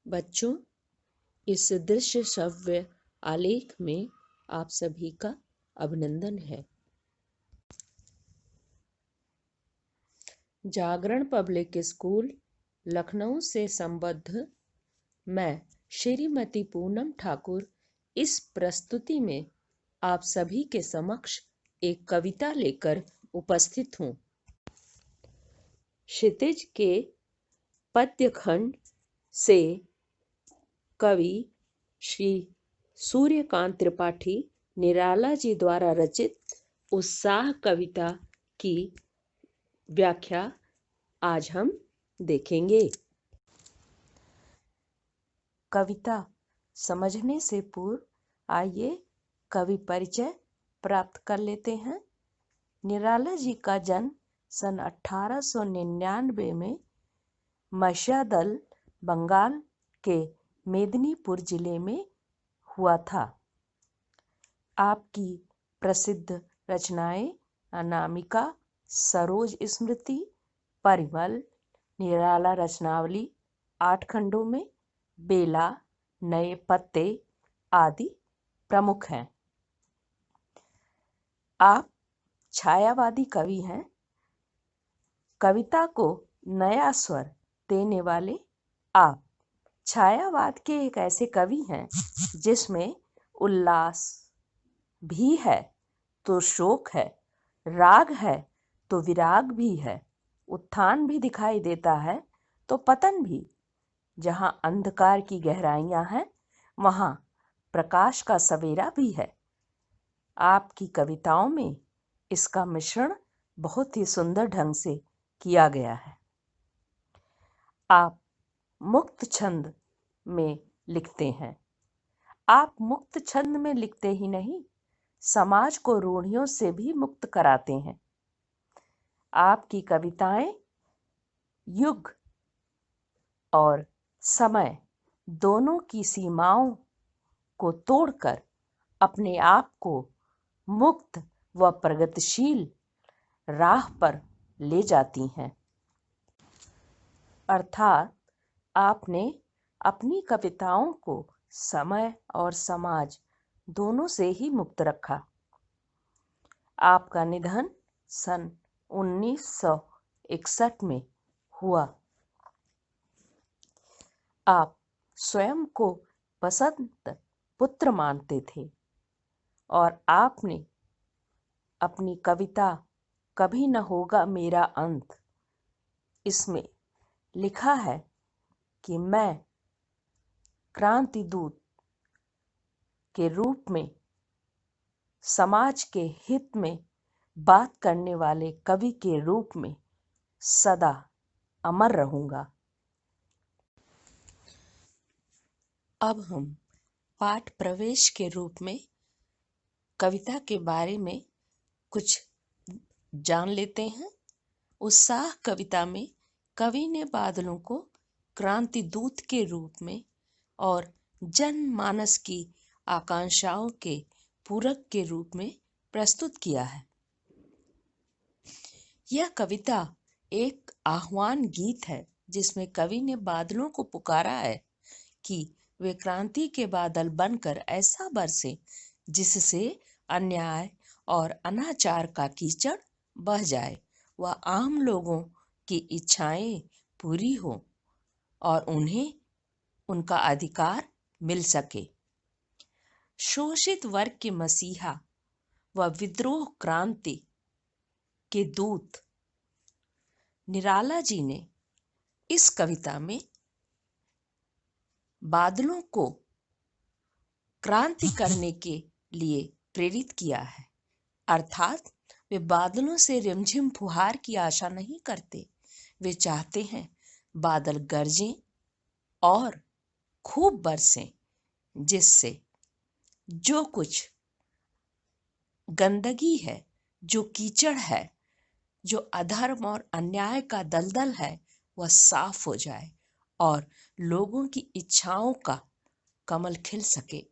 बच्चों, इस दृश्य श्रव्य आलेख में आप सभी का अभिनंदन है। जागरण पब्लिक स्कूल लखनऊ से संबद्ध मैं श्रीमती पूनम ठाकुर इस प्रस्तुति में आप सभी के समक्ष एक कविता लेकर उपस्थित हूँ। क्षितिज के पद्यखंड से कवि श्री सूर्यकांत त्रिपाठी निराला जी द्वारा रचित उत्साह कविता की व्याख्या आज हम देखेंगे। कविता समझने से पूर्व आइए कवि परिचय प्राप्त कर लेते हैं। निराला जी का जन्म सन 1899 में मशादल बंगाल के मेदिनीपुर जिले में हुआ था। आपकी प्रसिद्ध रचनाएं अनामिका, सरोज स्मृति, परिमल, निराला रचनावली, 8 खंडों में, बेला, नए पत्ते आदि प्रमुख हैं। आप छायावादी कवि हैं। कविता को नया स्वर देने वाले आप छायावाद के एक ऐसे कवि हैं जिसमें उल्लास भी है तो शोक है, राग है तो विराग भी है, उत्थान भी दिखाई देता है तो पतन भी। जहाँ अंधकार की गहराइयाँ हैं वहाँ प्रकाश का सवेरा भी है। आपकी कविताओं में इसका मिश्रण बहुत ही सुंदर ढंग से किया गया है। आप मुक्त छंद में लिखते हैं। आप मुक्त छंद में लिखते ही नहीं, समाज को रूढ़ियों से भी मुक्त कराते हैं। आपकी कविताएं युग और समय दोनों की सीमाओं को तोड़कर अपने आप को मुक्त व प्रगतिशील राह पर ले जाती हैं। अर्थात आपने अपनी कविताओं को समय और समाज दोनों से ही मुक्त रखा। आपका निधन सन 1961 में हुआ। आप स्वयं को बसंत पुत्र मानते थे और आपने अपनी कविता कभी न होगा मेरा अंत इसमें लिखा है कि मैं क्रांति दूत के रूप में समाज के हित में बात करने वाले कवि के रूप में सदा अमर रहूंगा। अब हम पाठ प्रवेश के रूप में कविता के बारे में कुछ जान लेते हैं। उत्साह कविता में कवि ने बादलों को क्रांति दूत के रूप में और जनमानस की आकांक्षाओं के पूरक के रूप में प्रस्तुत किया है। यह कविता एक आह्वान गीत है जिसमें कवि ने बादलों को पुकारा है कि वे क्रांति के बादल बनकर ऐसा बरसे जिससे अन्याय और अनाचार का कीचड़ बह जाए व आम लोगों की इच्छाएं पूरी हो और उन्हें उनका अधिकार मिल सके। शोषित वर्ग के मसीहा व विद्रोह क्रांति के दूत निराला जी ने इस कविता में बादलों को क्रांति करने के लिए प्रेरित किया है। अर्थात वे बादलों से रिमझिम फुहार की आशा नहीं करते। वे चाहते हैं बादल गरजें और खूब बरसें, जिससे जो कुछ गंदगी है, जो कीचड़ है, जो अधर्म और अन्याय का दलदल है, वह साफ हो जाए और लोगों की इच्छाओं का कमल खिल सके,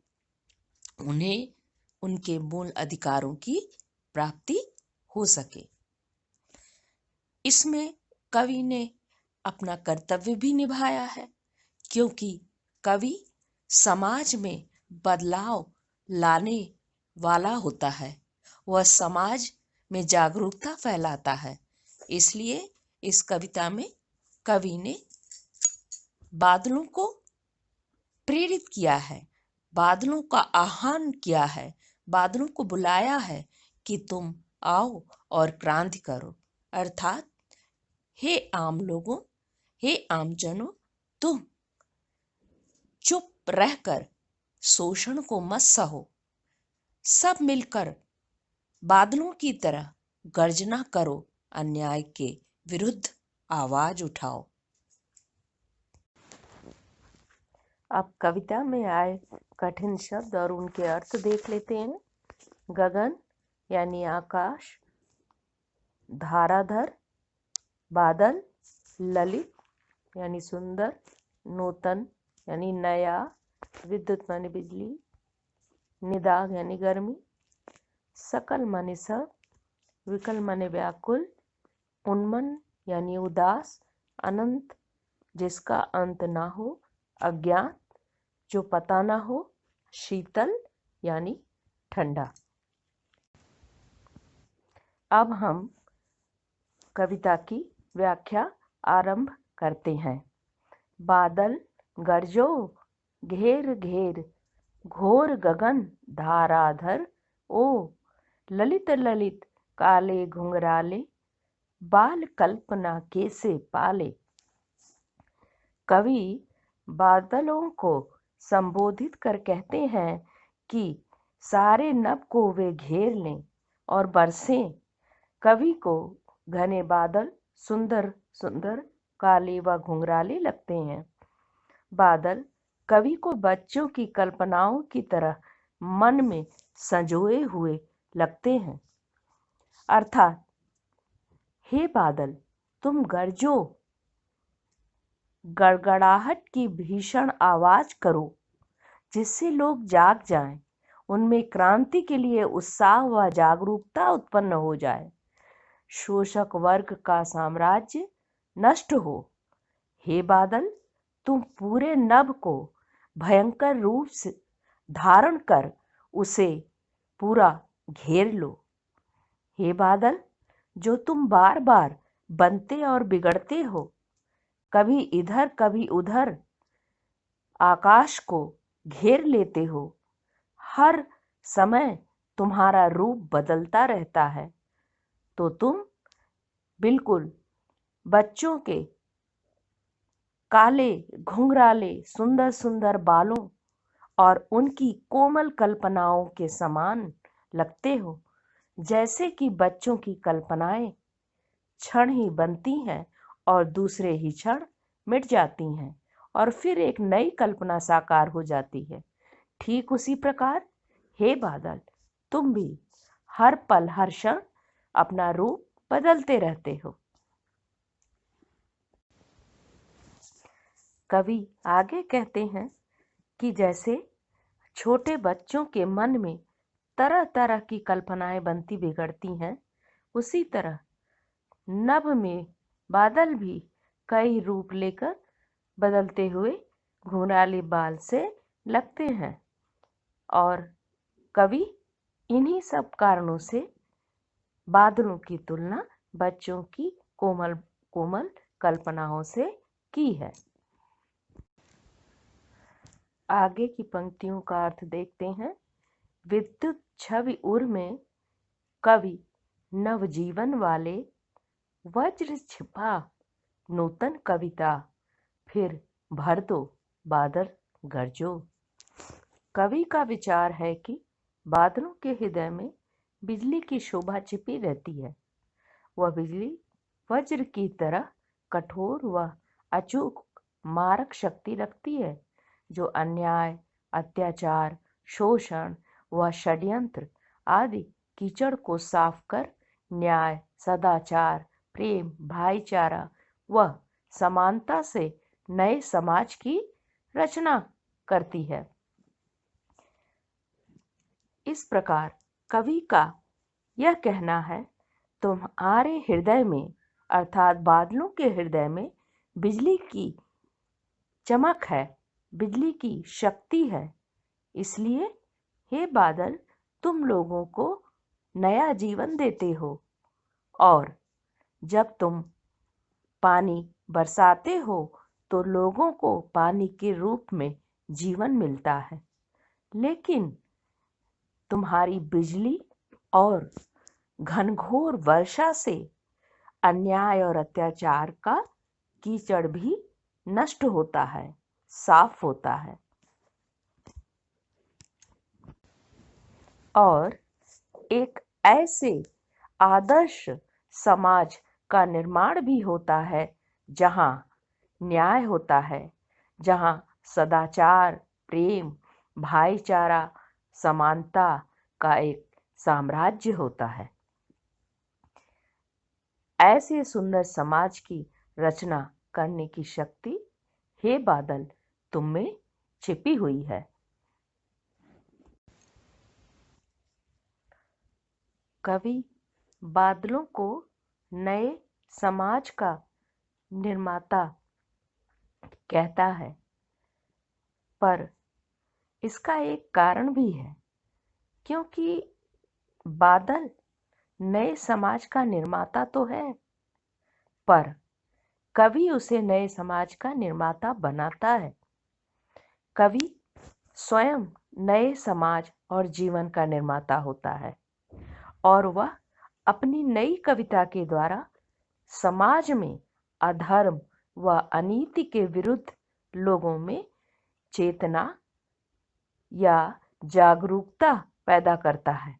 उन्हें उनके मूल अधिकारों की प्राप्ति हो सके। इसमें कवि ने अपना कर्तव्य भी निभाया है, क्योंकि कवि समाज में बदलाव लाने वाला होता है। वह समाज में जागरूकता फैलाता है। इसलिए इस कविता में कवि ने बादलों को प्रेरित किया है, बादलों का आह्वान किया है, बादलों को बुलाया है कि तुम आओ और क्रांति करो। अर्थात हे आम लोगों, हे आम जनों, तुम चुप रहकर शोषण को मत सहो, सब मिलकर बादलों की तरह गर्जना करो, अन्याय के विरुद्ध आवाज उठाओ। अब कविता में आए कठिन शब्द और उनके अर्थ देख लेते हैं। गगन यानी आकाश, धाराधर बादल, ललित यानी सुंदर, नूतन यानी नया, विद्युत माने बिजली, निदाग यानी गर्मी, सकल माने सब, विकल माने व्याकुल, उन्मन यानी उदास, अनंत जिसका अंत ना हो, अज्ञात जो पता ना हो, शीतल यानी ठंडा। अब हम कविता की व्याख्या आरंभ करते हैं। बादल गरजो घेर घेर, घोर गगन धाराधर, ओ ललित ललित काले घुंघराले, बाल कल्पना कैसे पाले। कवि बादलों को संबोधित कर कहते हैं कि सारे नभ को वे घेर लें और बरसें। कवि को घने बादल सुंदर सुंदर काले व घुंघराले लगते हैं। बादल कवि को बच्चों की कल्पनाओं की तरह मन में संजोए हुए लगते हैं। अर्थात हे बादल तुम गरजो, गड़गड़ाहट की भीषण आवाज करो जिससे लोग जाग जाएं, उनमें क्रांति के लिए उत्साह व जागरूकता उत्पन्न हो जाए, शोषक वर्ग का साम्राज्य नष्ट हो। हे बादल तुम पूरे नभ को भयंकर रूप से धारण कर उसे पूरा घेर लो। हे बादल जो तुम बार बार बनते और बिगड़ते हो, कभी इधर कभी उधर आकाश को घेर लेते हो, हर समय तुम्हारा रूप बदलता रहता है, तो तुम बिल्कुल बच्चों के काले घुंघराले सुंदर सुंदर बालों और उनकी कोमल कल्पनाओं के समान लगते हो। जैसे कि बच्चों की कल्पनाएं क्षण ही बनती हैं और दूसरे ही क्षण मिट जाती हैं और फिर एक नई कल्पना साकार हो जाती है, ठीक उसी प्रकार हे बादल तुम भी हर पल हर क्षण अपना रूप बदलते रहते हो। कवि आगे कहते हैं कि जैसे छोटे बच्चों के मन में तरह तरह की कल्पनाएं बनती बिगड़ती हैं, उसी तरह नभ में बादल भी कई रूप लेकर बदलते हुए घुंघराले बाल से लगते हैं और कवि इन्हीं सब कारणों से बादलों की तुलना बच्चों की कोमल कोमल कल्पनाओं से की है। आगे की पंक्तियों का अर्थ देखते हैं। विद्युत छवि उर में कवि नवजीवन वाले, वज्र छिपा नूतन कविता, फिर भर दो बादल गरजो। कवि का विचार है कि बादलों के हृदय में बिजली की शोभा छिपी रहती है। वह बिजली वज्र की तरह कठोर व अचूक मारक शक्ति रखती है, जो अन्याय, अत्याचार, शोषण व षड्यंत्र आदि कीचड़ को साफ कर न्याय, सदाचार, प्रेम, भाईचारा व समानता से नए समाज की रचना करती है। इस प्रकार कवि का यह कहना है, तुम्हारे हृदय में अर्थात बादलों के हृदय में बिजली की चमक है, बिजली की शक्ति है। इसलिए हे बादल, तुम लोगों को नया जीवन देते हो, और जब तुम पानी बरसाते हो तो लोगों को पानी के रूप में जीवन मिलता है। लेकिन तुम्हारी बिजली और घनघोर वर्षा से अन्याय और अत्याचार का कीचड़ भी नष्ट होता है, साफ होता है, और एक ऐसे आदर्श समाज का निर्माण भी होता है जहाँ न्याय होता है, जहाँ सदाचार, प्रेम, भाईचारा, समानता का एक साम्राज्य होता है। ऐसे सुंदर समाज की रचना करने की शक्ति, हे बादल, तुम में छिपी हुई है। कवि बादलों को नए समाज का निर्माता कहता है, पर इसका एक कारण भी है, क्योंकि बादल नए समाज का निर्माता तो है, पर कवि उसे नए समाज का निर्माता बनाता है। कवि स्वयं नए समाज और जीवन का निर्माता होता है, और वह अपनी नई कविता के द्वारा समाज में अधर्म व अनीति के विरुद्ध लोगों में चेतना या जागरूकता पैदा करता है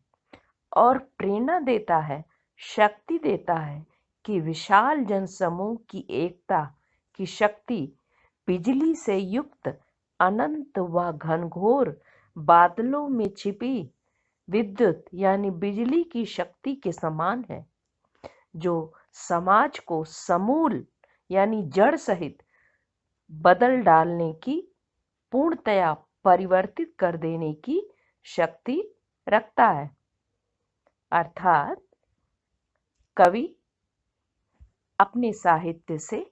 और प्रेरणा देता है, शक्ति देता है कि विशाल जनसमूह की एकता की शक्ति बिजली से युक्त अनंत व घनघोर बादलों में छिपी विद्युत यानी बिजली की शक्ति के समान है, जो समाज को समूल यानी जड़ सहित बदल डालने की, पूर्णतया परिवर्तित कर देने की शक्ति रखता है। अर्थात कवि अपने साहित्य से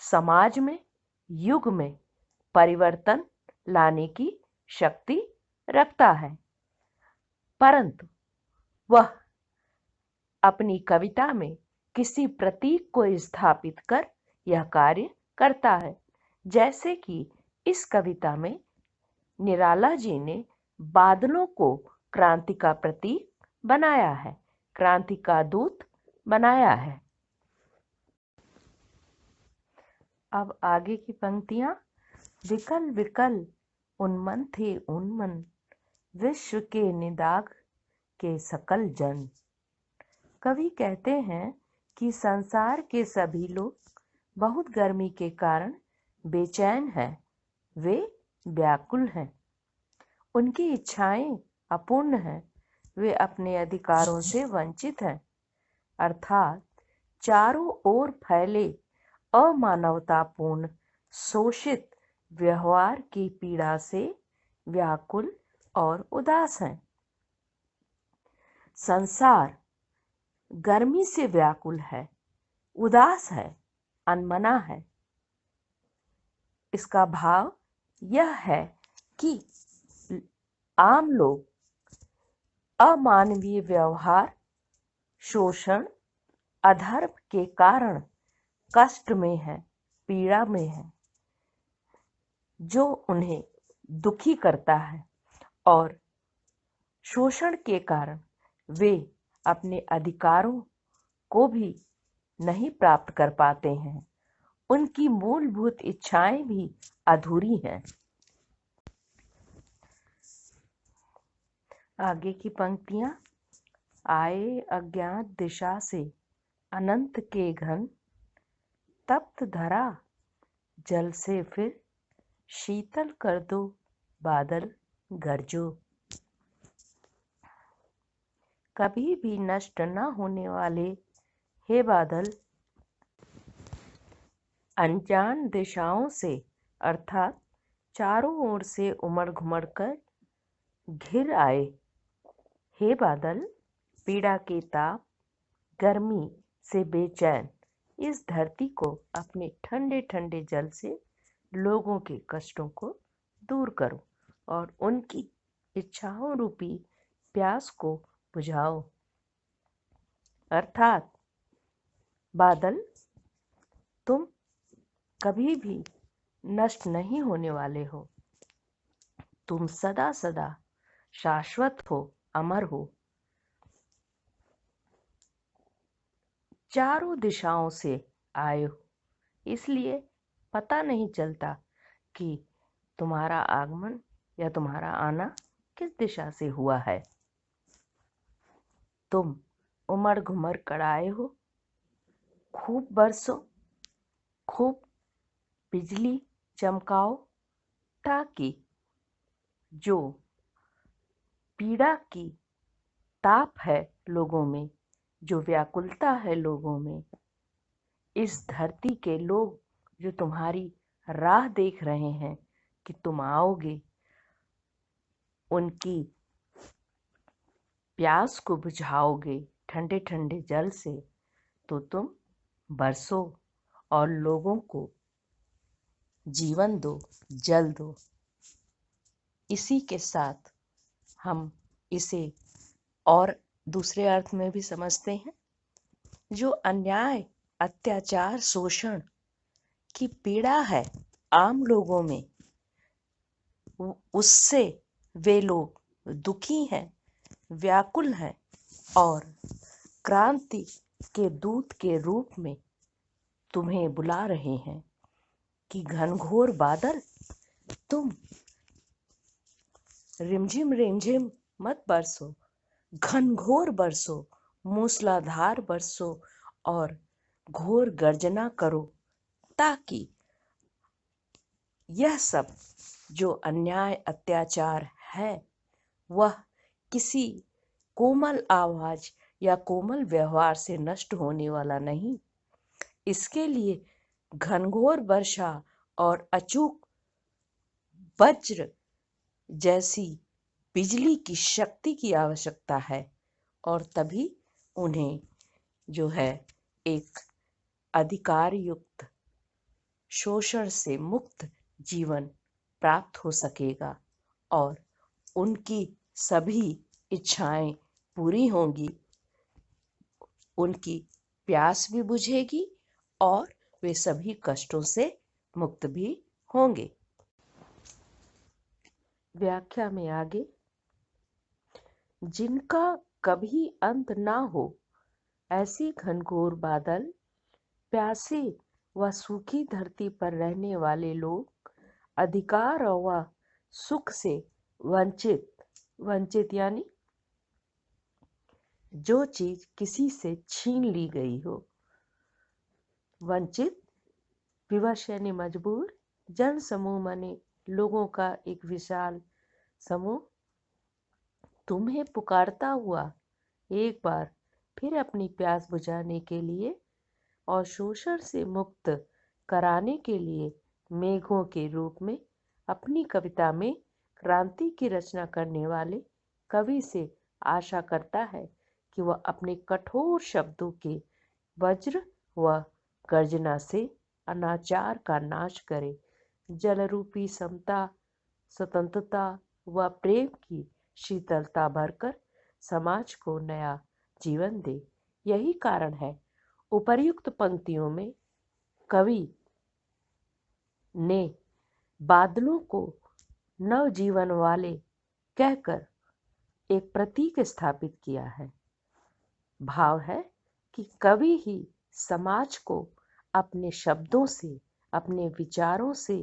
समाज में, युग में परिवर्तन लाने की शक्ति रखता है, परंतु वह अपनी कविता में किसी प्रतीक को स्थापित कर यह कार्य करता है। जैसे कि इस कविता में निराला जी ने बादलों को क्रांति का प्रतीक बनाया है, क्रांति का दूत बनाया है। अब आगे की पंक्तियां। विकल विकल उन्मन थे उन्मन, विश्व के निदाग के सकल जन। कवि कहते हैं कि संसार के सभी लोग बहुत गर्मी के कारण बेचैन हैं, वे व्याकुल हैं, उनकी इच्छाएं अपूर्ण हैं, वे अपने अधिकारों से वंचित हैं। अर्थात चारों ओर फैले अमानवतापूर्ण शोषित व्यवहार की पीड़ा से व्याकुल और उदास हैं। संसार गर्मी से व्याकुल है, उदास है, अनमना है। इसका भाव यह है कि आम लोग अमानवीय व्यवहार, शोषण, अधर्म के कारण कष्ट में है, पीड़ा में है, जो उन्हें दुखी करता है, और शोषण के कारण वे अपने अधिकारों को भी नहीं प्राप्त कर पाते हैं, उनकी मूलभूत इच्छाएं भी अधूरी हैं। आगे की पंक्तियां। आए अज्ञात दिशा से अनंत के घन, तप्त धरा जल से फिर शीतल कर दो बादल गरजो। कभी भी नष्ट न होने वाले हे बादल, अनजान दिशाओं से अर्थात चारों ओर से उमड़ घुमड़ कर घिर आए। हे बादल, पीड़ा के ताप, गर्मी से बेचैन इस धरती को अपने ठंडे ठंडे जल से लोगों के कष्टों को दूर करो और उनकी इच्छाओं रूपी प्यास को बुझाओ। अर्थात बादल, तुम कभी भी नष्ट नहीं होने वाले हो। तुम सदा सदा शाश्वत हो, अमर हो। चारों दिशाओं से आए हो, इसलिए पता नहीं चलता कि तुम्हारा आगमन या तुम्हारा आना किस दिशा से हुआ है। तुम उमड़ घुमड़ कर आए हो। खूब बरसो, खूब बिजली चमकाओ, ताकि जो पीड़ा की ताप है लोगों में, जो व्याकुलता है लोगों में, इस धरती के लोग जो तुम्हारी राह देख रहे हैं कि तुम आओगे, उनकी प्यास को बुझाओगे ठंडे ठंडे जल से, तो तुम बरसो और लोगों को जीवन दो, जल दो। इसी के साथ हम इसे और दूसरे अर्थ में भी समझते हैं। जो अन्याय, अत्याचार, शोषण की पीड़ा है आम लोगों में, उससे वे लोग दुखी हैं, व्याकुल हैं और क्रांति के दूत के रूप में तुम्हें बुला रहे हैं कि घनघोर बादल, तुम रिमझिम रिमझिम मत बरसो, घनघोर बरसो, मूसलाधार बरसो और घोर गर्जना करो, ताकि यह सब जो अन्याय अत्याचार है वह किसी कोमल आवाज या कोमल व्यवहार से नष्ट होने वाला नहीं। इसके लिए घनघोर वर्षा और अचूक वज्र जैसी बिजली की शक्ति की आवश्यकता है, और तभी उन्हें जो है एक अधिकार युक्त, शोषण से मुक्त जीवन प्राप्त हो सकेगा और उनकी सभी इच्छाएं पूरी होंगी, उनकी प्यास भी बुझेगी और वे सभी कष्टों से मुक्त भी होंगे। व्याख्या में आगे, जिनका कभी अंत ना हो, ऐसी घनघोर बादल, प्यासे व सूखी धरती पर रहने वाले लोग अधिकार व सुख से वंचित यानी जो चीज किसी से छीन ली गई हो, वंचित, विवश यानी मजबूर, जन समूह माने लोगों का एक विशाल समूह तुम्हें पुकारता हुआ एक बार फिर अपनी प्यास बुझाने के लिए और शोषण से मुक्त कराने के लिए मेघों के रूप में अपनी कविता में क्रांति की रचना करने वाले कवि से आशा करता है कि वह अपने कठोर शब्दों के वज्र व गर्जना से अनाचार का नाश करे, जलरूपी समता, स्वतंत्रता व प्रेम की शीतलता भरकर समाज को नया जीवन दे। यही कारण है उपर्युक्त पंक्तियों में कवि ने बादलों को नवजीवन वाले कहकर एक प्रतीक स्थापित किया है। भाव है कि कवि ही समाज को अपने शब्दों से, अपने विचारों से,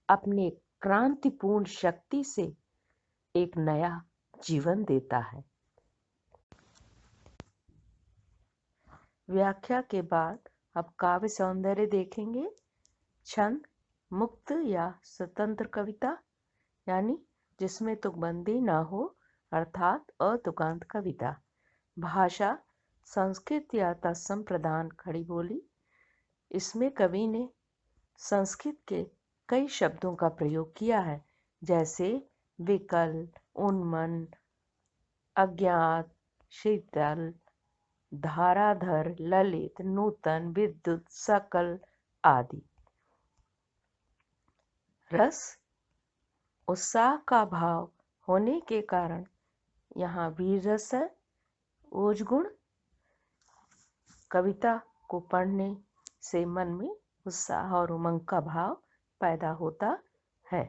अपने क्रांतिपूर्ण शक्ति से एक नया जीवन देता है। व्याख्या के बाद अब काव्य सौंदर्य देखेंगे। छंद मुक्त या स्वतंत्र कविता, यानी जिसमें तुकबंदी ना हो, अर्थात अतुकांत कविता। भाषा संस्कृत या तत्सम प्रधान खड़ी बोली। इसमें कवि ने संस्कृत के कई शब्दों का प्रयोग किया है, जैसे विकल, उन्मन, अज्ञात, शीतल, धाराधर, ललित, नूतन, विद्युत, सकल आदि। रस उत्साह का भाव होने के कारण यहाँ वीर रस है। ओज गुण कविता को पढ़ने से मन में उत्साह और उमंग का भाव पैदा होता है।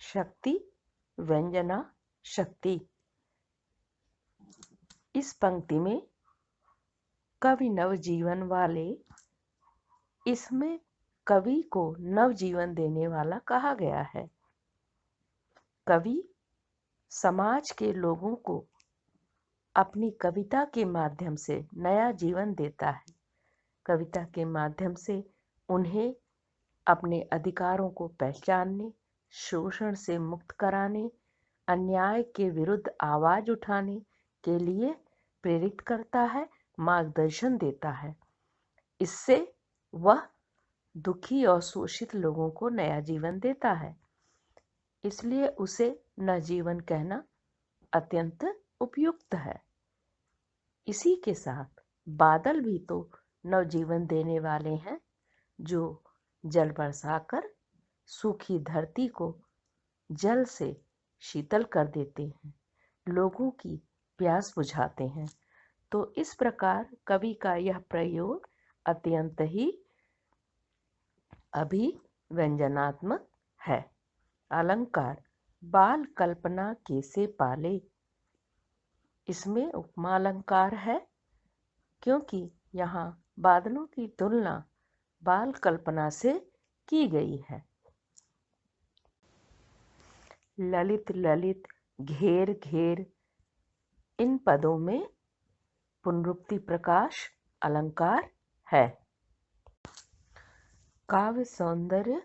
शक्ति व्यंजना शक्ति। इस पंक्ति में कवि नवजीवन वाले, इसमें कवि को नवजीवन देने वाला कहा गया है। कवि समाज के लोगों को अपनी कविता के माध्यम से नया जीवन देता है। कविता के माध्यम से उन्हें अपने अधिकारों को पहचानने, शोषण से मुक्त कराने, अन्याय के विरुद्ध आवाज उठाने के लिए प्रेरित करता है, मार्गदर्शन देता है। इससे वह दुखी और शोषित लोगों को नया जीवन देता है। इसलिए उसे नवजीवन कहना अत्यंत उपयुक्त है। इसी के साथ बादल भी तो नवजीवन देने वाले हैं, जो जल बरसाकर सूखी धरती को जल से शीतल कर देते हैं, लोगों की प्यास बुझाते हैं। तो इस प्रकार कवि का यह प्रयोग अत्यंत ही अभिव्यंजनात्मक है। अलंकार बाल कल्पना कैसे पाले। इसमें उपमा अलंकार है, क्योंकि यहाँ बादलों की तुलना बाल कल्पना से की गई है। ललित ललित घेर घेर, इन पदों में पुनरुक्ति प्रकाश अलंकार है। काव्य सौंदर्य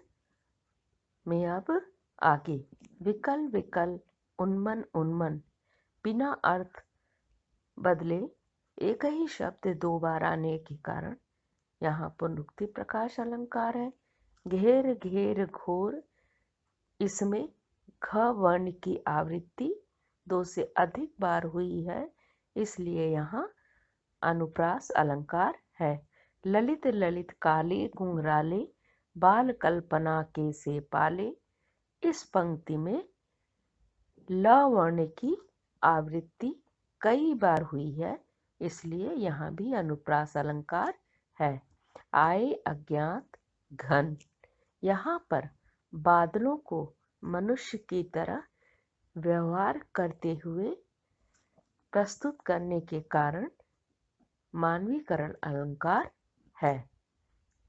में अब आगे विकल विकल, उन्मन उन्मन, बिना अर्थ बदले एक ही शब्द दो बार आने के कारण यहाँ पुनरुक्ति प्रकाश अलंकार है। घेर घेर घोर, इसमें घ वर्ण की आवृत्ति दो से अधिक बार हुई है, इसलिए यहाँ अनुप्रास अलंकार है। ललित ललित काले घुंघराले, बाल कल्पना के से पाले। इस पंक्ति में ल वर्ण की आवृत्ति कई बार हुई है, इसलिए यहाँ भी अनुप्रास अलंकार है। आए अज्ञात घन, यहाँ पर बादलों को मनुष्य की तरह व्यवहार करते हुए प्रस्तुत करने के कारण मानवीकरण अलंकार है।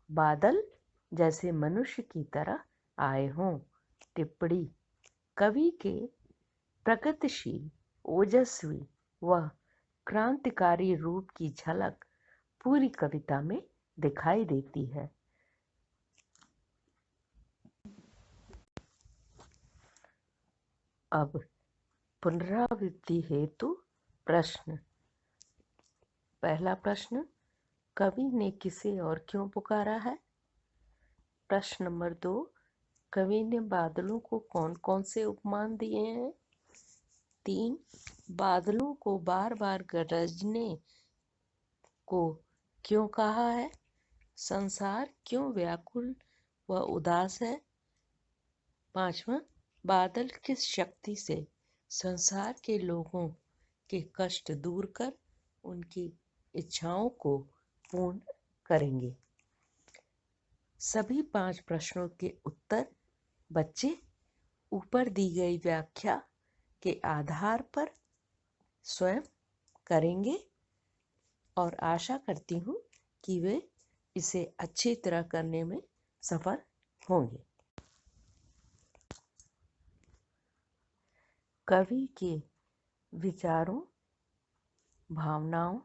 बादल जैसे मनुष्य की तरह आए हों। टिप्पणी कवि के प्रगतिशील, ओजस्वी व क्रांतिकारी रूप की झलक पूरी कविता में दिखाई देती है। अब पुनरावृत्ति हेतु प्रश्न। पहला प्रश्न, कवि ने किसे और क्यों पुकारा है। प्रश्न नंबर 2, कवि ने बादलों को कौन कौन से उपमान दिए हैं। 3, बादलों को बार बार गरजने को क्यों कहा है। संसार क्यों व्याकुल व उदास है। 5वां, बादल किस शक्ति से संसार के लोगों के कष्ट दूर कर उनकी इच्छाओं को पूर्ण करेंगे। सभी 5 प्रश्नों के उत्तर बच्चे ऊपर दी गई व्याख्या के आधार पर स्वयं करेंगे और आशा करती हूँ कि वे इसे अच्छी तरह करने में सफल होंगे। कवि के विचारों, भावनाओं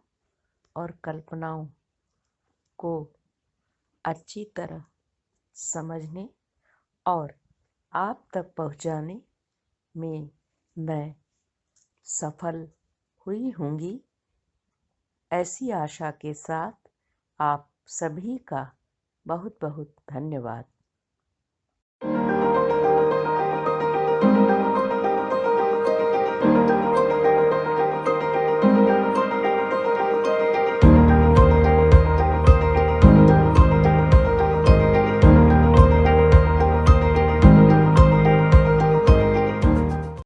और कल्पनाओं को अच्छी तरह समझने और आप तक पहुंचाने में मैं सफल हुई होंगी, ऐसी आशा के साथ आप सभी का बहुत बहुत धन्यवाद।